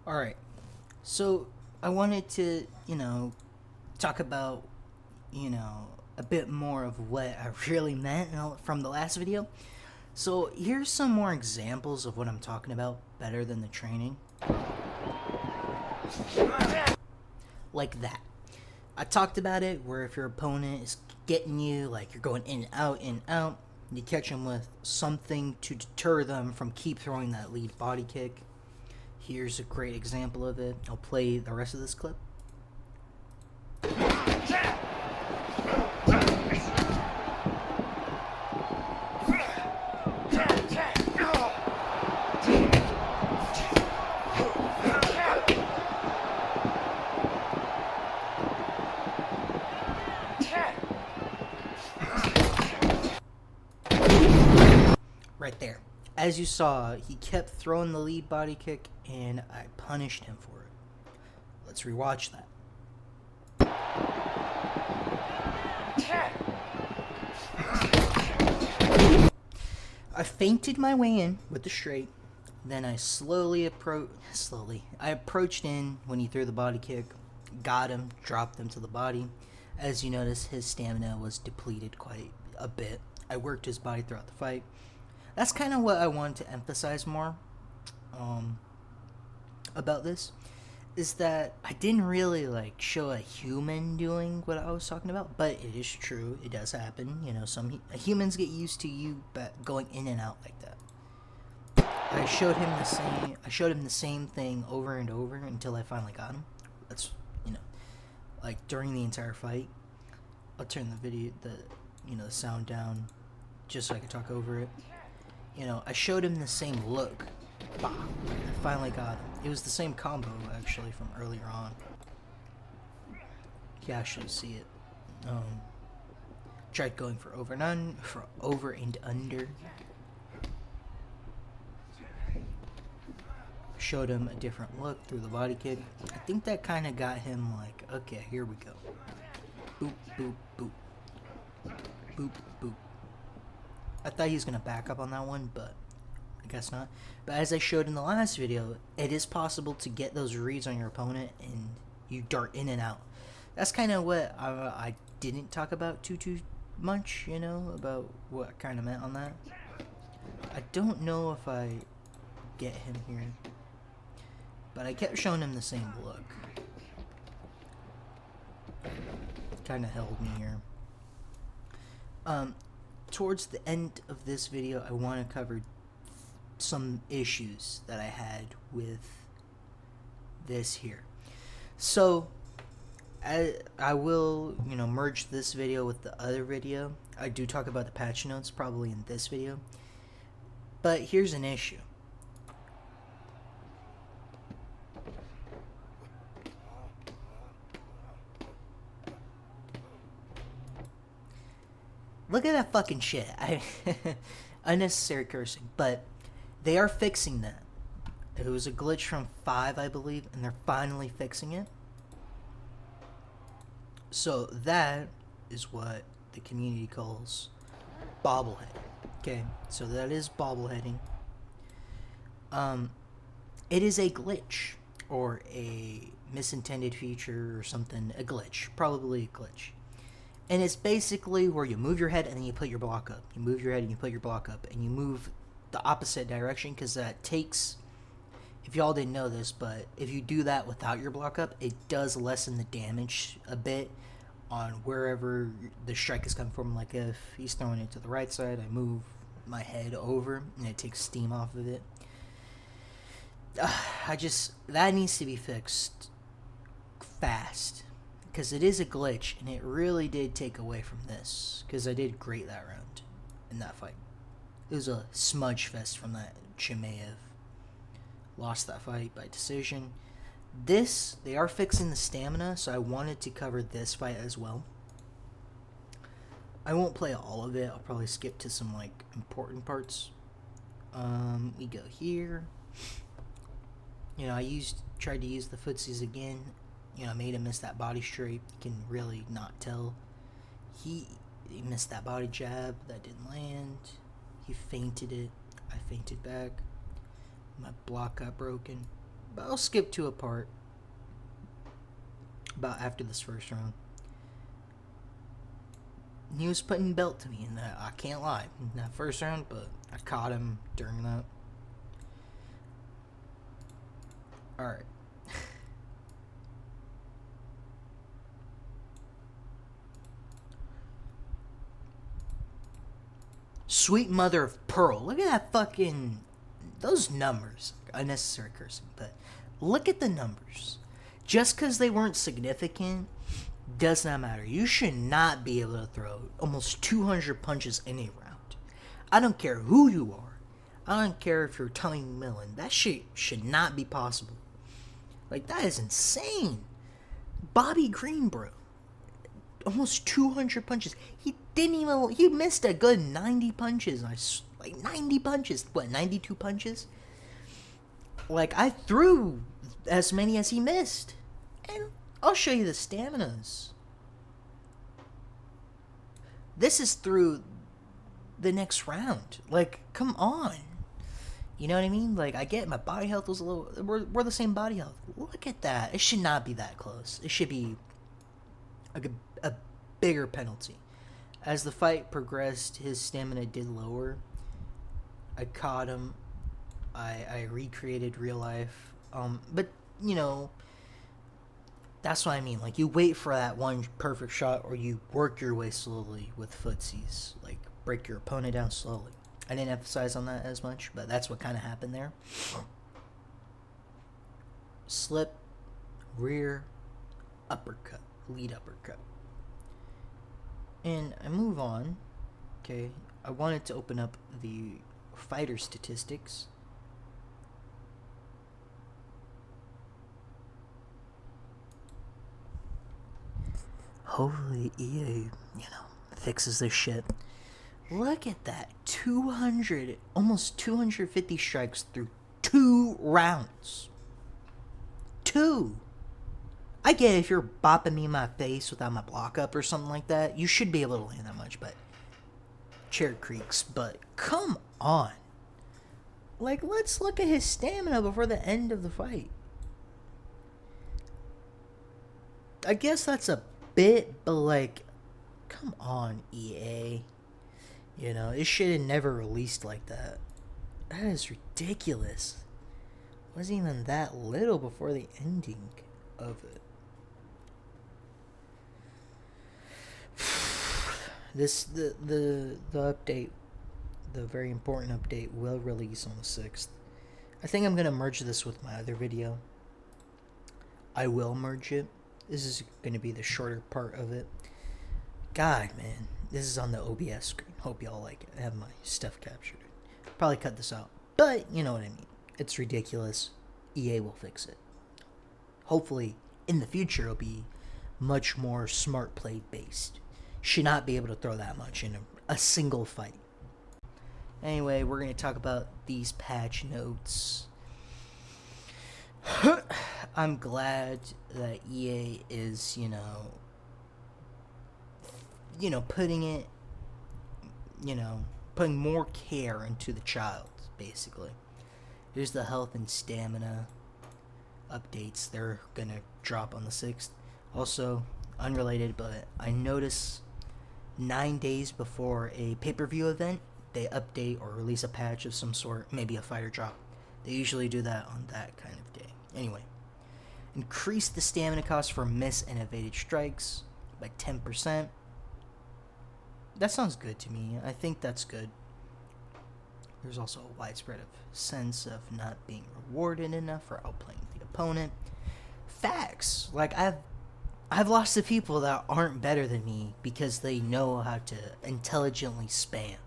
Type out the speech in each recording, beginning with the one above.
Alright, so I wanted to, talk about, a bit more of what I really meant from the last video. So here's some more examples of what I'm talking about better than the training. Like that. I talked about it where if your opponent is getting you, like you're going in and out, you catch them with something to deter them from keep throwing that lead body kick. Here's a great example of it. I'll play the rest of this clip. Right there. As you saw, he kept throwing the lead body kick, and I punished him for it. Let's rewatch that. I feinted my way in with the straight, then I I approached in when he threw the body kick, got him, dropped him to the body. As you notice, his stamina was depleted quite a bit. I worked his body throughout the fight. That's kind of what I wanted to emphasize more about this, is that I didn't really show a human doing what I was talking about, but it is true. It does happen. Some humans get used to you going in and out like that. I showed him the same thing over and over until I finally got him. That's during the entire fight. I'll turn the sound down just so I can talk over it. I showed him the same look. Bah! I finally got him. It was the same combo, actually, from earlier on. You can actually see it. Tried going for over and under. Showed him a different look through the body kick. I think that kind of got him okay, here we go. Boop, boop, boop. Boop, boop. I thought he was going to back up on that one, but I guess not. But as I showed in the last video, it is possible to get those reads on your opponent and you dart in and out. That's kind of what I didn't talk about too much, about what I kind of meant on that. I don't know if I get him here, but I kept showing him the same look. Kind of held me here. Towards the end of this video, I want to cover some issues that I had with this here. So I will, merge this video with the other video. I do talk about the patch notes probably in this video. But here's an issue. Look at that fucking shit. Unnecessary cursing, but they are fixing that. It was a glitch from 5, I believe, and they're finally fixing it. So that is what the community calls bobblehead. Okay, so that is bobbleheading. It is a glitch or a misintended feature or something. A glitch, probably a glitch. And it's basically where you move your head and then you put your block up. You move your head and you put your block up. And you move the opposite direction because that takes... If y'all didn't know this, but if you do that without your block up, it does lessen the damage a bit on wherever the strike is coming from. Like if he's throwing it to the right side, I move my head over and it takes steam off of it. That needs to be fixed fast. Because it is a glitch, and it really did take away from this. Because I did great that round, in that fight. It was a smudge fest from that Chimaev. Lost that fight by decision. This, they are fixing the stamina, so I wanted to cover this fight as well. I won't play all of it. I'll probably skip to some, important parts. We go here. I tried to use the footsies again. Made him miss that body straight. You can really not tell. He missed that body jab. That didn't land. He feinted it. I feinted back. My block got broken. But I'll skip to a part about after this first round. He was putting belt to me, and I can't lie, in that first round, but I caught him during that. Alright. Sweet mother of pearl. Look at that fucking... Those numbers. Unnecessary cursing, but look at the numbers. Just because they weren't significant does not matter. You should not be able to throw almost 200 punches in a round. I don't care who you are. I don't care if you're Tommy Millen. That shit should not be possible. Like, that is insane. Bobby Green, bro. Almost 200 punches. He missed a good 90 punches. Like, 90 punches. What, 92 punches? Like, I threw as many as he missed. And I'll show you the staminas. This is through the next round. Like, come on. You know what I mean? Like, I get my body health was a little... We're the same body health. Look at that. It should not be that close. It should be a bigger penalty. As the fight progressed, his stamina did lower. I caught him. I recreated real life. But, you know... That's what I mean. Like, you wait for that one perfect shot, or you work your way slowly with footsies. Like, break your opponent down slowly. I didn't emphasize on that as much, but that's what kind of happened there. Slip, rear, uppercut, lead uppercut. And I move on. Okay, I wanted to open up the fighter statistics. Hopefully EA, fixes this shit. Look at that. 200, almost 250 strikes through 2 rounds. 2. I get it, if you're bopping me in my face without my block up or something like that, you should be able to land that much, but... Chair creaks, but come on. Like, let's look at his stamina before the end of the fight. I guess that's a bit, but like, come on, EA. It should have never released like that. That is ridiculous. It wasn't even that little before the ending of it. The update, the very important update, will release on the 6th. I think I'm gonna merge this with my other video. I will merge it. This is gonna be the shorter part of it. God, man, this is on the OBS screen. Hope y'all like it. I have my stuff captured. Probably cut this out, but you know what I mean. It's ridiculous. EA will fix it. Hopefully, in the future, it'll be much more smart play based. Should not be able to throw that much in a single fight. Anyway, we're going to talk about these patch notes. I'm glad that EA is, putting it, putting more care into the child, basically. Here's the health and stamina updates. They're going to drop on the 6th. Also, unrelated, but I noticed 9 days before a pay-per-view event, they update or release a patch of some sort, maybe a fighter drop. They usually do that on that kind of day. Anyway, increase the stamina cost for miss and evaded strikes by 10%. That sounds good to me. I think that's good. There's also a widespread sense of not being rewarded enough for outplaying the opponent. Facts. Like, I've lost to people that aren't better than me because they know how to intelligently spam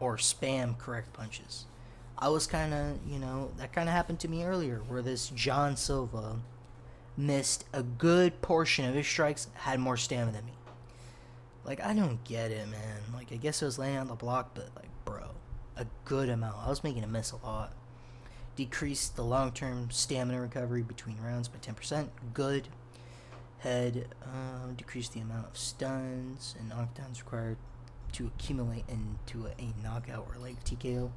or spam correct punches. I was kind of, that kind of happened to me earlier where this John Silva missed a good portion of his strikes, had more stamina than me. Like, I don't get it, man. Like, I guess I was laying on the block, but like, bro, a good amount. I was making him miss a lot. Decrease the long-term stamina recovery between rounds by 10%. Good. Head, decrease the amount of stuns and knockdowns required to accumulate into a knockout or leg TKO.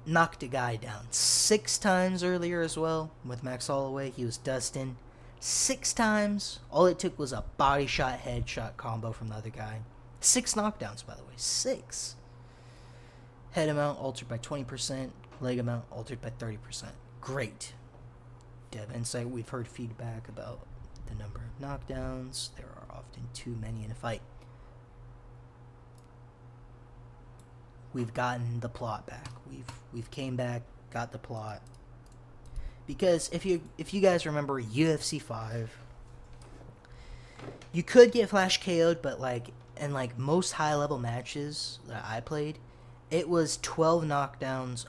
knocked a guy down 6 times earlier as well with Max Holloway. He was dusting 6 times. All it took was a body shot, headshot combo from the other guy. 6 knockdowns, by the way. 6. Head amount altered by 20%. Leg amount altered by 30%. Great. Dev Insight, we've heard feedback about the number of knockdowns. There are often too many in a fight. We've gotten the plot back. We've came back, got the plot. Because if you guys remember UFC 5, you could get flash KO'd, but like in like most high level matches that I played, it was 12 knockdowns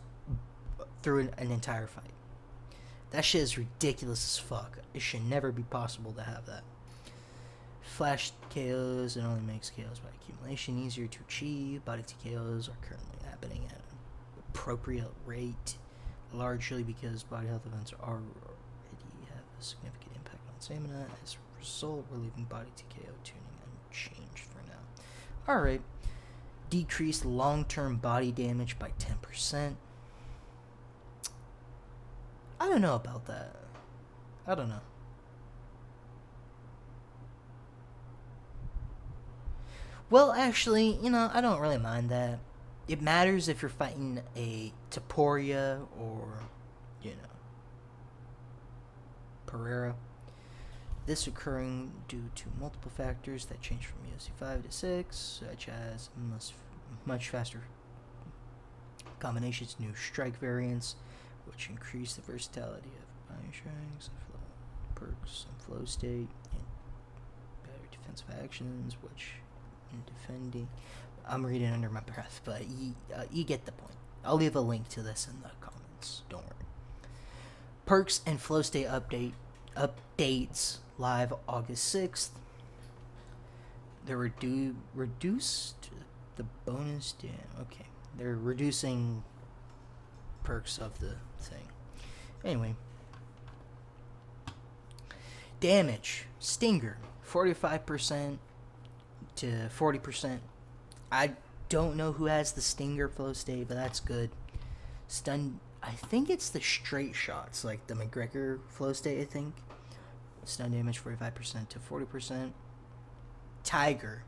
through an entire fight. That shit is ridiculous as fuck. It should never be possible to have that. Flash KOs, it only makes KOs by accumulation easier to achieve. Body TKOs are currently happening at an appropriate rate, largely because body health events already have a significant impact on stamina. As a result, we're leaving body TKO tuning unchanged for now. Alright. Decreased long-term body damage by 10%. I don't know about that. I don't know. Well, actually, I don't really mind that. It matters if you're fighting a Taporia or, Pereira. This occurring due to multiple factors that change from UFC 5 to 6, such as much faster combinations, new strike variants, which increase the versatility of body strikes, perks, and flow state, and better defensive actions, which in defending, I'm reading under my breath, but you get the point. I'll leave a link to this in the comments. Don't worry. Perks and flow state updates live August 6th. They're reduced the bonus. Okay, they're reducing perks of the thing. Anyway, damage stinger 45% to 40%. I don't know who has the stinger flow state, but that's good. Stun, I think it's the straight shots, like the McGregor flow state, I think. Stun damage 45% to 40%. Tiger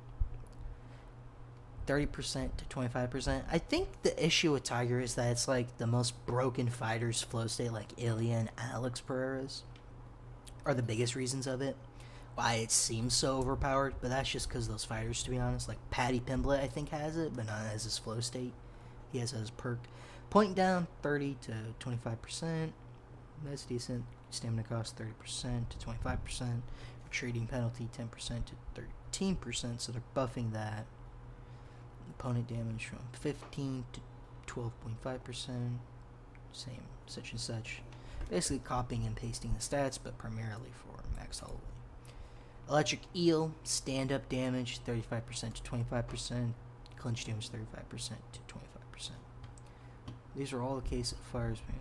30% to 25%. I think the issue with Tiger is that it's like the most broken fighters flow state, like Ilya and Alex Pereira's, are the biggest reasons of it. Why it seems so overpowered, but that's just because those fighters, to be honest. Like Paddy Pimblett, I think, has it, but not as his flow state. He has it as perk. Point down 30 to 25%. That's decent. Stamina cost 30% to 25%. Retreating penalty 10% to 13%, so they're buffing that. Opponent damage from 15 to 12.5%. Same, such and such. Basically copying and pasting the stats, but primarily for Max Holloway. Electric Eel, stand-up damage 35% to 25%. Clinch damage 35% to 25%. These are all the case of fires being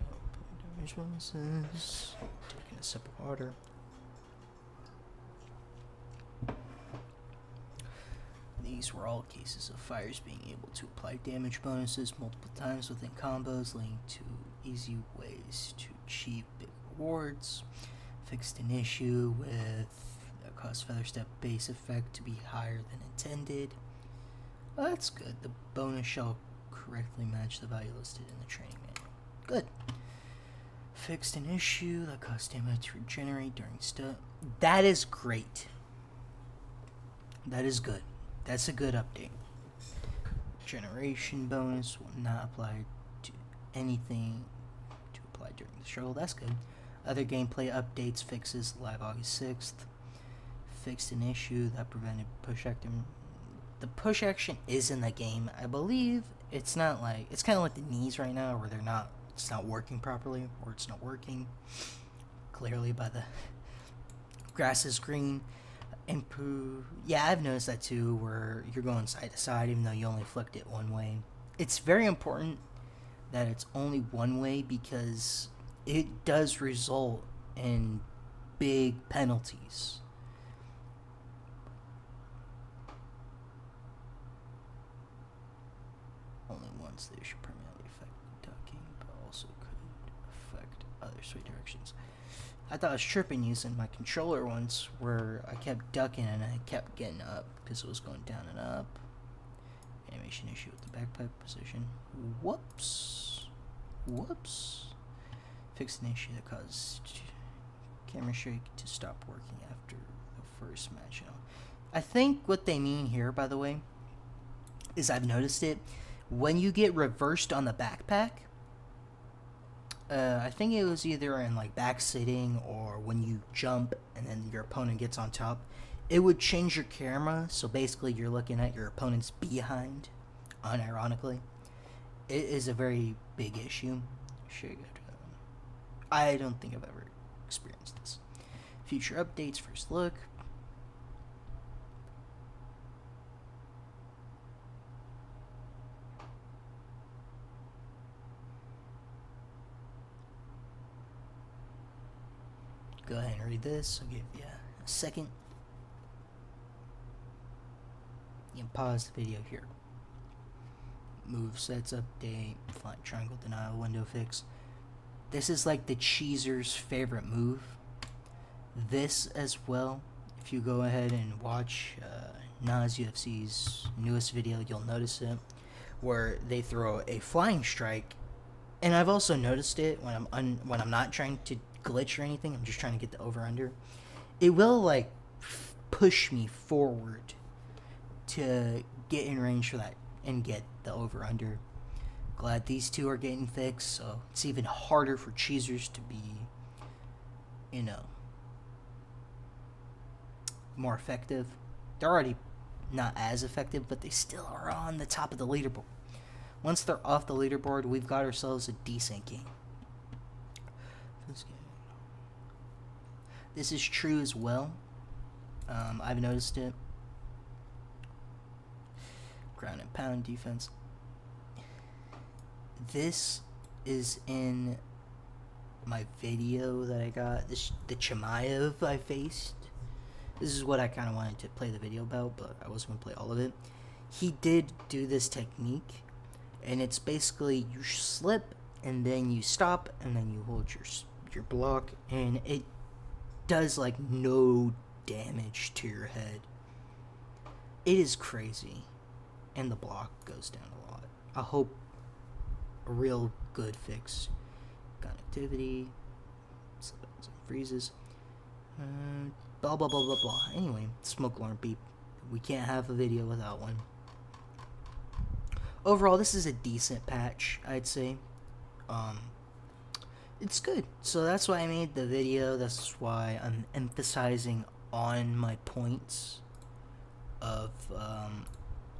damage bonuses. Taking a sip of water. These were all cases of fighters being able to apply damage bonuses multiple times within combos, leading to easy ways to achieve big rewards. Fixed an issue with a cost feather step base effect to be higher than intended. Well, that's good. The bonus shall correctly match the value listed in the training manual. Good. Fixed an issue that caused damage to regenerate during stun. That is great. That is good. That's a good update. Generation bonus will not apply to anything to apply during the struggle. That's good. Other gameplay updates fixes live August 6th. Fixed an issue that prevented push action. The push action is in the game, I believe. It's not like, it's kind of like the knees right now, where it's not working properly, or it's not working clearly by the grass is green. Improve. Yeah, I've noticed that too, where you're going side to side even though you only flicked it one way. It's very important that it's only one way, because it does result in big penalties. Only once they should permanently affect ducking, sway directions. I thought I was tripping using my controller once, where I kept ducking and I kept getting up because it was going down and up. Animation issue with the backpack position. Whoops. Fixed an issue that caused camera shake to stop working after the first match. I think what they mean here, by the way, is I've noticed it when you get reversed on the backpack. I think it was either in like back sitting or when you jump and then your opponent gets on top, it would change your camera. So basically, you're looking at your opponent's behind. Unironically, it is a very big issue. I don't think I've ever experienced this. Future updates. First look. Go ahead and read this. I'll give you a second. You can pause the video here. Movesets update. Flat triangle denial window fix. This is like the cheeser's favorite move. This as well. If you go ahead and watch Nas UFC's newest video, you'll notice it, where they throw a flying strike. And I've also noticed it when I'm not trying to glitch or anything. I'm just trying to get the over under. It will like push me forward to get in range for that and get the over under. Glad these two are getting fixed, so it's even harder for cheesers to be, more effective. They're already not as effective, but they still are on the top of the leaderboard. Once they're off the leaderboard, we've got ourselves a decent game. This is true as well. I've noticed it. Ground and pound defense. This is in my video that I got. The Chimaev I faced. This is what I kind of wanted to play the video about, but I wasn't going to play all of it. He did do this technique, and it's basically you slip, and then you stop, and then you hold your block, and it does like no damage to your head. It is crazy, and the block goes down a lot. I hope a real good fix. Connectivity, freezes, blah blah blah blah blah. Anyway, smoke alarm beep. We can't have a video without one. Overall, this is a decent patch, I'd say. It's good. So that's why I made the video. That's why I'm emphasizing on my points of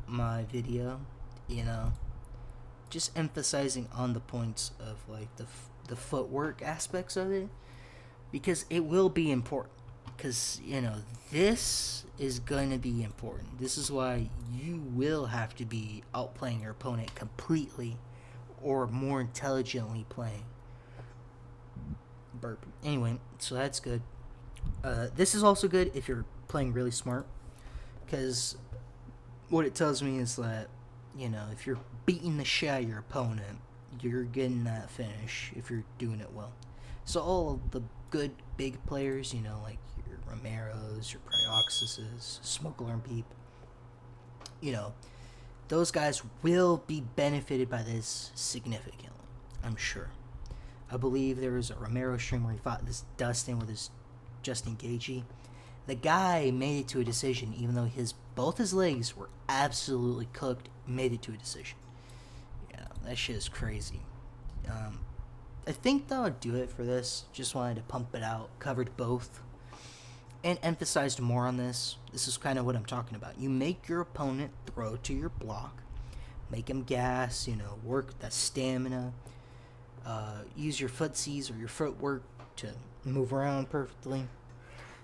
my video. Just emphasizing on the points of like the footwork aspects of it, because it will be important. Because this is going to be important. This is why you will have to be outplaying your opponent completely, or more intelligently playing. Burp. Anyway, so that's good. This is also good if you're playing really smart, because what it tells me is that if you're beating the shit out of your opponent, you're getting that finish if you're doing it well. So all of the good big players, like your Romeros, your Cryoxises, Smoke Alarm Beep, those guys will be benefited by this significantly, I'm sure. I believe there was a Romero stream where he fought this Dustin with his Justin Gaethje. The guy made it to a decision, even though both his legs were absolutely cooked. Made it to a decision. Yeah, that shit is crazy. I think that would do it for this. Just wanted to pump it out. Covered both. And emphasized more on this. This is kind of what I'm talking about. You make your opponent throw to your block. Make him gas, work that stamina. Use your footsies or your footwork to move around perfectly.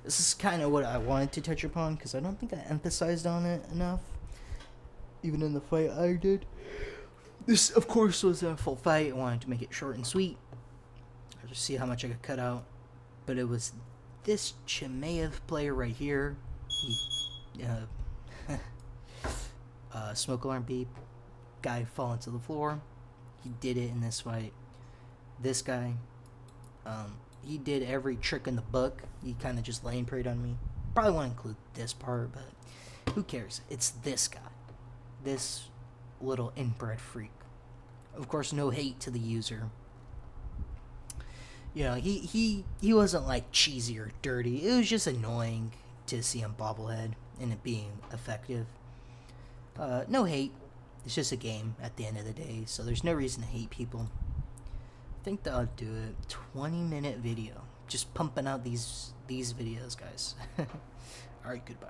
This is kind of what I wanted to touch upon, because I don't think I emphasized on it enough. Even in the fight I did. This, of course, was a full fight. I wanted to make it short and sweet. I just see how much I could cut out. But it was this Chimaev player right here. He, smoke alarm beep. Guy falling to the floor. He did it in this fight. This guy, he did every trick in the book. He kind of just lane prayed on me. Probably won't include this part, but who cares? It's this guy. This little inbred freak. Of course, no hate to the user. You know, he wasn't like cheesy or dirty. It was just annoying to see him bobblehead and it being effective. No hate. It's just a game at the end of the day, so there's no reason to hate people. I think that I'll do it. 20-minute video. Just pumping out these videos, guys. Alright, goodbye.